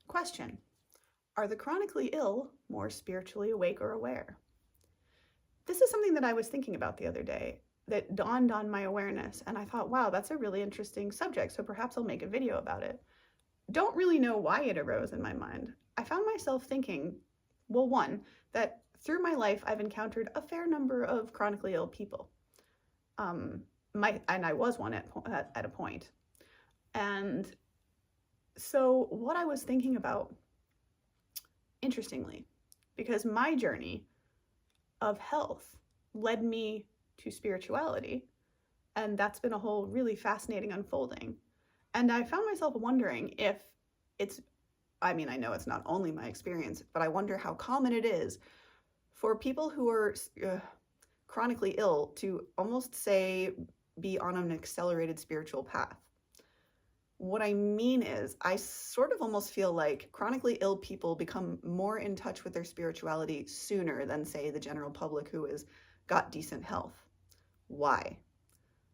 Question: are the chronically ill more spiritually awake or aware? This is something that I was thinking about the other day that dawned on my awareness, and I thought, wow, that's a really interesting subject, so perhaps I'll make a video about it. Don't really know why it arose in my mind. I found myself thinking, well, one, that through my life I've encountered a fair number of chronically ill people. And I was one at a point. And so what I was thinking about, interestingly, because my journey of health led me to spirituality, and that's been a whole really fascinating unfolding. And I found myself wondering if I know it's not only my experience, but I wonder how common it is for people who are chronically ill to almost say be on an accelerated spiritual path. What I mean is, I sort of almost feel like chronically ill people become more in touch with their spirituality sooner than, say, the general public who has got decent health. Why?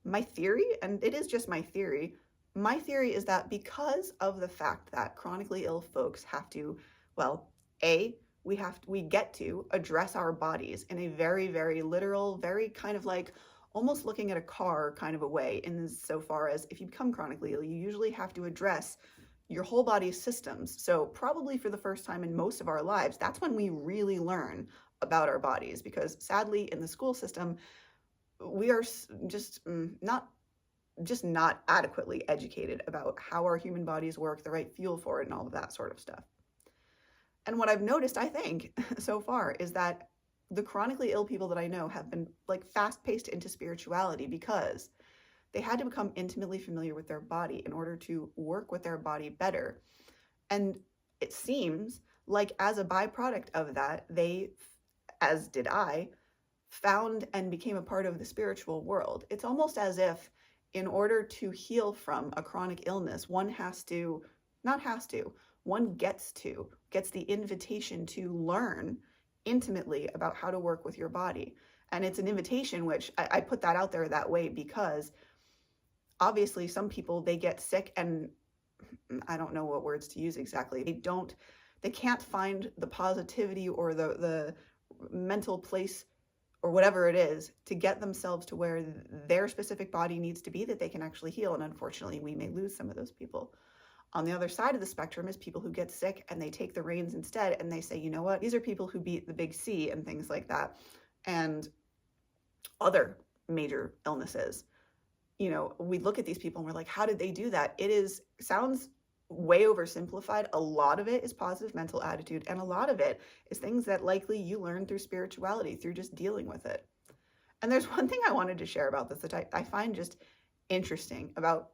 My theory, and it is just my theory is that because of the fact that chronically ill folks have to, well, we get to address our bodies in a very, very literal, very kind of like almost looking at a car kind of a way, in so far as if you become chronically ill, you usually have to address your whole body's systems. So probably for the first time in most of our lives, that's when we really learn about our bodies, because sadly in the school system, we are just not adequately educated about how our human bodies work, the right fuel for it, and all of that sort of stuff. And what I've noticed, I think, so far is that the chronically ill people that I know have been like fast-paced into spirituality because they had to become intimately familiar with their body in order to work with their body better. And it seems like as a byproduct of that, they, as did I, found and became a part of the spiritual world. It's almost as if in order to heal from a chronic illness, one gets the invitation to learn intimately about how to work with your body. And it's an invitation, which I put that out there that way because obviously some people, they get sick and I don't know what words to use exactly. They can't find the positivity or the mental place or whatever it is to get themselves to where their specific body needs to be, that they can actually heal. And unfortunately, we may lose some of those people. On the other side of the spectrum is people who get sick and they take the reins instead and they say, you know what, these are people who beat the big C and things like that, and other major illnesses. You know, we look at these people and we're like, how did they do that? Sounds way oversimplified. A lot of it is positive mental attitude, and a lot of it is things that likely you learn through spirituality, through just dealing with it. And there's one thing I wanted to share about this that I find just interesting about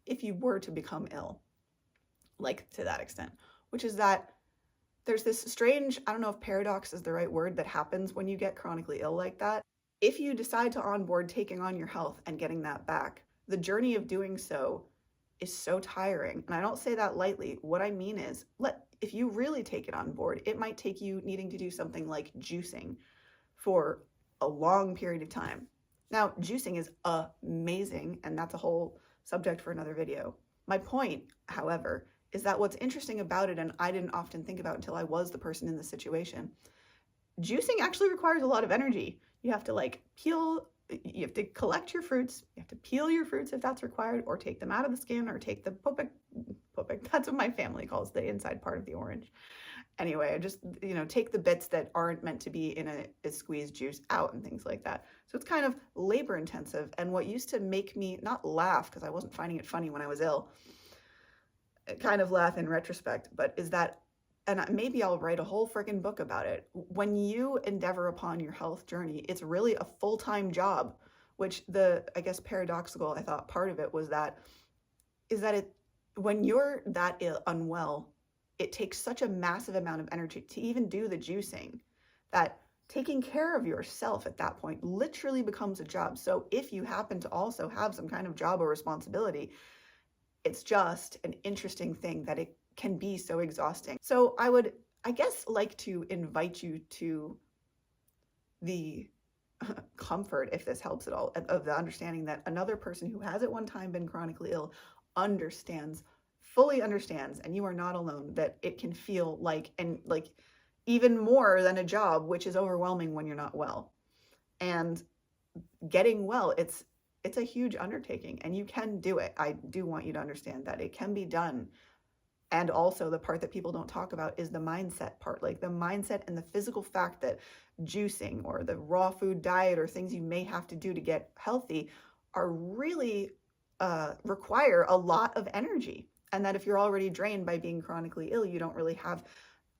if you were to become ill, like to that extent, which is that there's this strange, I don't know if paradox is the right word, that happens when you get chronically ill like that. If you decide to onboard taking on your health and getting that back, the journey of doing so is so tiring. And I don't say that lightly. What I mean is, if you really take it on board, it might take you needing to do something like juicing for a long period of time. Now, juicing is amazing, and that's a whole subject for another video. My point, however, is that what's interesting about it, and I didn't often think about until I was the person in the situation, juicing actually requires a lot of energy. You have to you have to collect your fruits, you have to peel your fruits if that's required, or take them out of the skin, or take the pupik, that's what my family calls the inside part of the orange. Anyway, I just, take the bits that aren't meant to be in a squeezed juice out and things like that. So it's kind of labor intensive. And what used to make me not laugh, because I wasn't finding it funny when I was ill, kind of laugh in retrospect, but is that, and maybe I'll write a whole friggin' book about it. When you endeavor upon your health journey, it's really a full-time job, which I guess paradoxical, I thought part of it was when you're that unwell, it takes such a massive amount of energy to even do the juicing that taking care of yourself at that point literally becomes a job. So if you happen to also have some kind of job or responsibility, it's just an interesting thing that it can be so exhausting. So I would, I guess, like to invite you to the comfort, if this helps at all, of the understanding that another person who has at one time been chronically ill understands fully understands, and you are not alone, that it can feel like, and like even more than a job, which is overwhelming when you're not well. And getting well, it's a huge undertaking, and you can do it. I do want you to understand that it can be done. And also, the part that people don't talk about is the mindset part, like the mindset and the physical fact that juicing or the raw food diet or things you may have to do to get healthy are really require a lot of energy. And that if you're already drained by being chronically ill, you don't really have,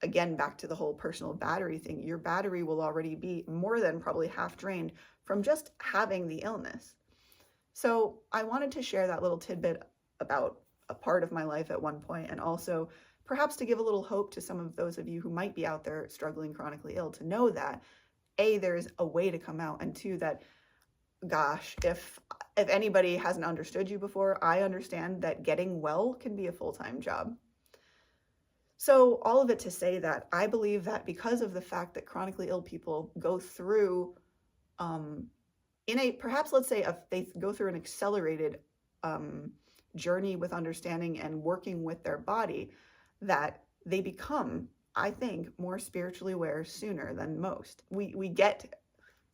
again, back to the whole personal battery thing, your battery will already be more than probably half drained from just having the illness. So I wanted to share that little tidbit about a part of my life at one point, and also perhaps to give a little hope to some of those of you who might be out there struggling chronically ill, to know that A, there's a way to come out, and two, that gosh, if anybody hasn't understood you before, I understand that getting well can be a full-time job. So all of it to say that I believe that because of the fact that chronically ill people go through in a, perhaps let's say they go through an accelerated journey with understanding and working with their body, that they become, I think, more spiritually aware sooner than most. We get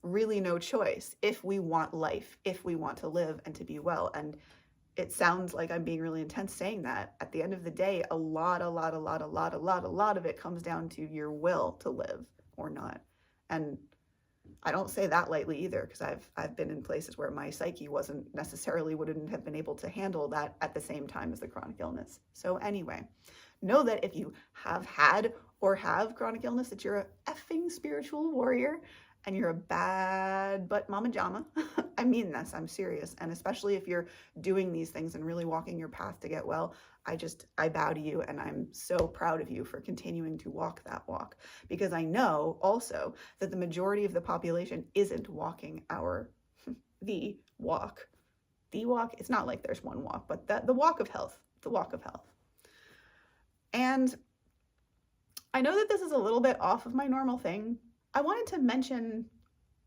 really no choice if we want life, if we want to live and to be well. And it sounds like I'm being really intense saying that. At the end of the day, a lot of it comes down to your will to live or not. And I don't say that lightly either, because I've been in places where my psyche wouldn't have been able to handle that at the same time as the chronic illness. So anyway, know that if you have had or have chronic illness, that you're a effing spiritual warrior, and you're a bad but mama jama. I mean this, I'm serious. And especially if you're doing these things and really walking your path to get well, I bow to you, and I'm so proud of you for continuing to walk that walk, because I know also that the majority of the population isn't walking the walk. It's not like there's one walk, but the walk of health, And I know that this is a little bit off of my normal thing. I wanted to mention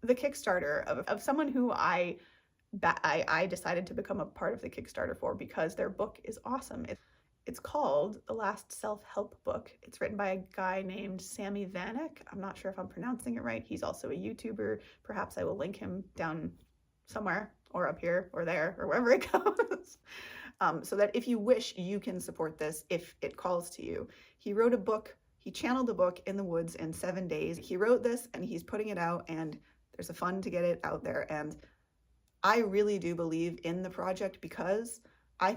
the Kickstarter of someone who I decided to become a part of the Kickstarter for, because their book is awesome. It's called The Last Self-Help Book. It's written by a guy named Sammy Vanek. I'm not sure if I'm pronouncing it right. He's also a YouTuber. Perhaps I will link him down somewhere, or up here or there, or wherever it goes. So that if you wish, you can support this if it calls to you. He wrote a book. He channeled a book in the woods in 7 days. He wrote this and he's putting it out, and there's a fund to get it out there. And I really do believe in the project, because I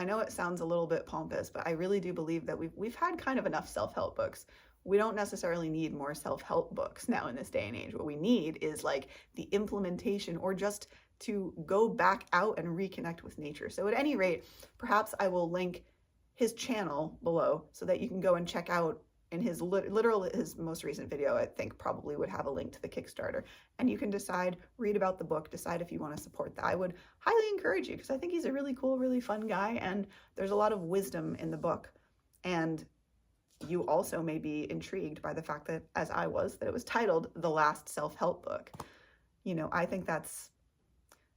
know it sounds a little bit pompous, but I really do believe that we've had kind of enough self-help books. We don't necessarily need more self-help books now in this day and age. What we need is like the implementation, or just to go back out and reconnect with nature. So at any rate, perhaps I will link his channel below so that you can go and check out. In his his most recent video, I think probably would have a link to the Kickstarter, and you can read about the book, decide if you want to support that. I would highly encourage you, because I think he's a really cool, really fun guy, and there's a lot of wisdom in the book. And you also may be intrigued by the fact that, as I was, that it was titled The Last Self-Help Book. I think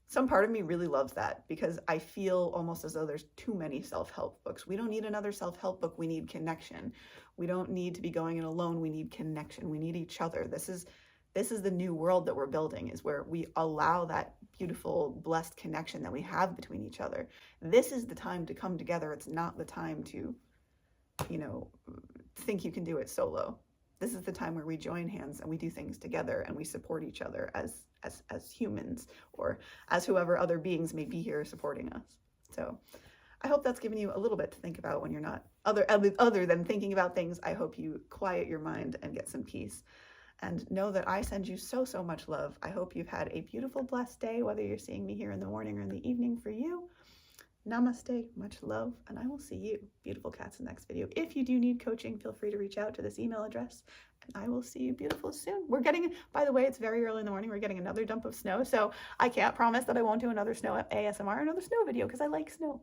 some part of me really loves that, because I feel almost as though there's too many self-help books. We don't need another self-help book. We need connection. We don't need to be going it alone. We need connection. We need each other. This is the new world that we're building, is where we allow that beautiful, blessed connection that we have between each other. This is the time to come together. It's not the time to, think you can do it solo. This is the time where we join hands and we do things together, and we support each other as humans, or as whoever other beings may be here supporting us. So I hope that's given you a little bit to think about when you're not other than thinking about things. I hope you quiet your mind and get some peace, and know that I send you so much love. I hope you've had a beautiful, blessed day, whether you're seeing me here in the morning or in the evening for you. Namaste, much love, and I will see you, beautiful cats, in the next video. If you do need coaching, feel free to reach out to this email address, and I will see you beautiful soon. We're getting, by the way, it's very early in the morning, we're getting another dump of snow, so I can't promise that I won't do another snow ASMR, another snow video, because I like snow.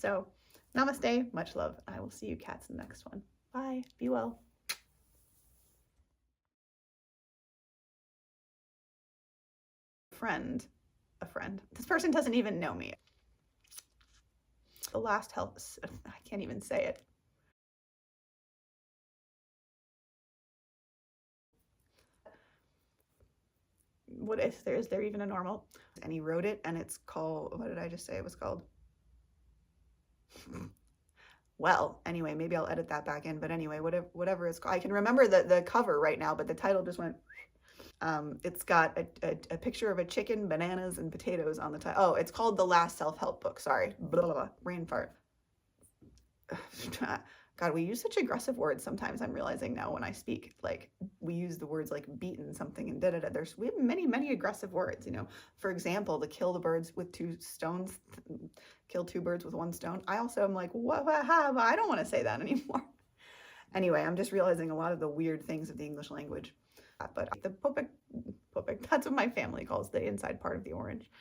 So namaste, much love. I will see you cats in the next one. Bye. Be well. A friend. This person doesn't even know me. The last health, I can't even say it. What if is there even a normal? And he wrote it, and it's called, what did I just say it was called? Well, anyway, maybe I'll edit that back in, but anyway, whatever it's called. I can remember the cover right now, but the title just went. It's got a picture of a chicken, bananas, and potatoes on the title. Oh, it's called The Last Self-Help Book. Sorry. Blah, blah, blah. Brain fart. God, we use such aggressive words sometimes. I'm realizing now when I speak, like we use the words like beaten something and da-da-da. We have many aggressive words, you know. For example, to kill the birds with 2 stones, kill 2 birds with 1 stone. I also am like, what? I don't want to say that anymore. Anyway, I'm just realizing a lot of the weird things of the English language. But the popek, that's what my family calls the inside part of the orange.